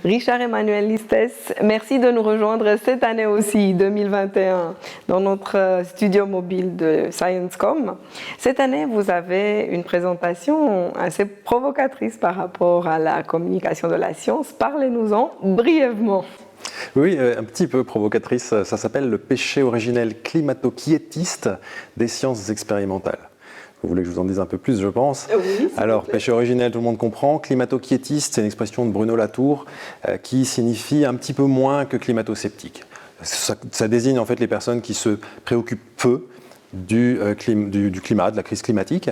Richard Emmanuel Listès, merci de nous rejoindre cette année aussi, 2021, dans notre studio mobile de ScienceCom. Cette année, vous avez une présentation assez provocatrice par rapport à la communication de la science. Parlez-nous-en brièvement. Oui, un petit peu provocatrice. Ça s'appelle le péché originel climato-quiétiste des sciences expérimentales. Vous voulez que je vous en dise un peu plus, je pense? Oui. Alors, péché originel, tout le monde comprend. Climato-quiétiste, c'est une expression de Bruno Latour qui signifie un petit peu moins que climato-sceptique. Ça désigne en fait les personnes qui se préoccupent peu du climat, de la crise climatique.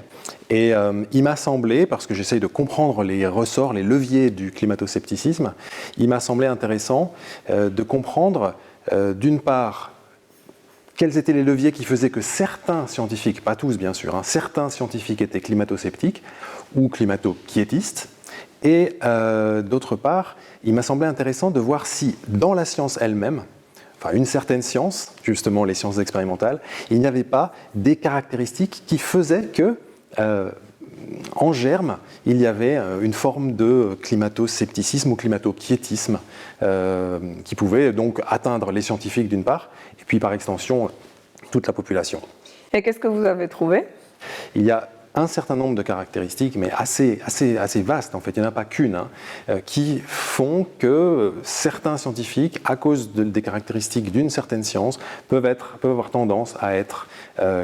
Et il m'a semblé, parce que j'essaye de comprendre les ressorts, les leviers du climato-scepticisme, il m'a semblé intéressant de comprendre, d'une part, quels étaient les leviers qui faisaient que certains scientifiques, pas tous bien sûr, certains scientifiques étaient climato-sceptiques ou climato-quiétistes. Et d'autre part, il m'a semblé intéressant de voir si dans la science elle-même, enfin une certaine science, justement les sciences expérimentales, il n'y avait pas des caractéristiques qui faisaient que, en germe, il y avait une forme de climato-scepticisme ou climato-quiétisme qui pouvait donc atteindre les scientifiques d'une part, et puis par extension toute la population. Et qu'est-ce que vous avez trouvé? Il y a un certain nombre de caractéristiques, mais assez vastes, en fait, il n'y en a pas qu'une, qui font que certains scientifiques, à cause des caractéristiques d'une certaine science, peuvent avoir tendance à être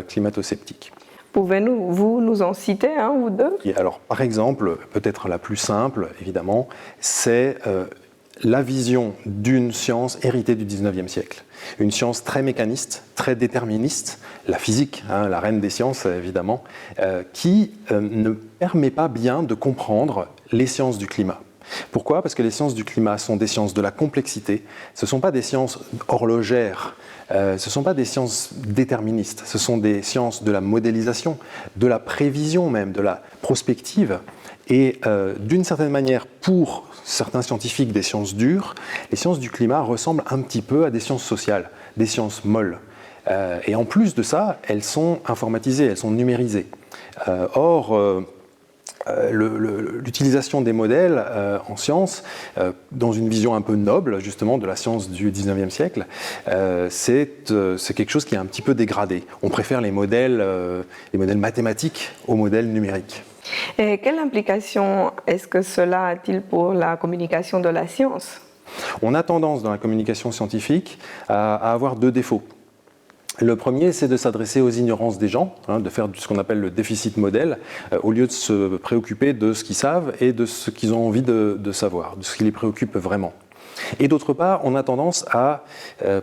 climato-sceptiques. Pouvez-vous nous en citer un ou deux? Et alors, par exemple, peut-être la plus simple, évidemment, c'est la vision d'une science héritée du 19e siècle. Une science très mécaniste, très déterministe, la physique, la reine des sciences évidemment, qui ne permet pas bien de comprendre les sciences du climat. Pourquoi? Parce que les sciences du climat sont des sciences de la complexité, ce ne sont pas des sciences horlogères, ce ne sont pas des sciences déterministes, ce sont des sciences de la modélisation, de la prévision même, de la prospective. Et d'une certaine manière, pour certains scientifiques des sciences dures, les sciences du climat ressemblent un petit peu à des sciences sociales, des sciences molles. Et en plus de ça, elles sont informatisées, elles sont numérisées. Or, l'utilisation des modèles en sciences, dans une vision un peu noble justement de la science du 19e siècle, c'est quelque chose qui est un petit peu dégradé. On préfère les modèles mathématiques aux modèles numériques. Et quelle implication est-ce que cela a-t-il pour la communication de la science? On a tendance dans la communication scientifique à avoir deux défauts. Le premier, c'est de s'adresser aux ignorances des gens, de faire ce qu'on appelle le déficit modèle, au lieu de se préoccuper de ce qu'ils savent et de ce qu'ils ont envie de savoir, de ce qui les préoccupe vraiment. Et d'autre part, on a tendance à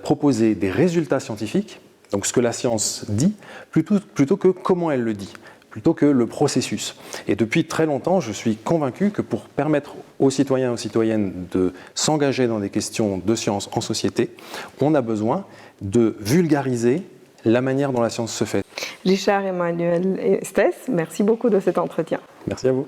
proposer des résultats scientifiques, donc ce que la science dit, plutôt que comment elle le dit, plutôt que le processus. Et depuis très longtemps, je suis convaincu que pour permettre aux citoyens et aux citoyennes de s'engager dans des questions de science en société, on a besoin de vulgariser la manière dont la science se fait. Richard Emmanuel Listès, merci beaucoup de cet entretien. Merci à vous.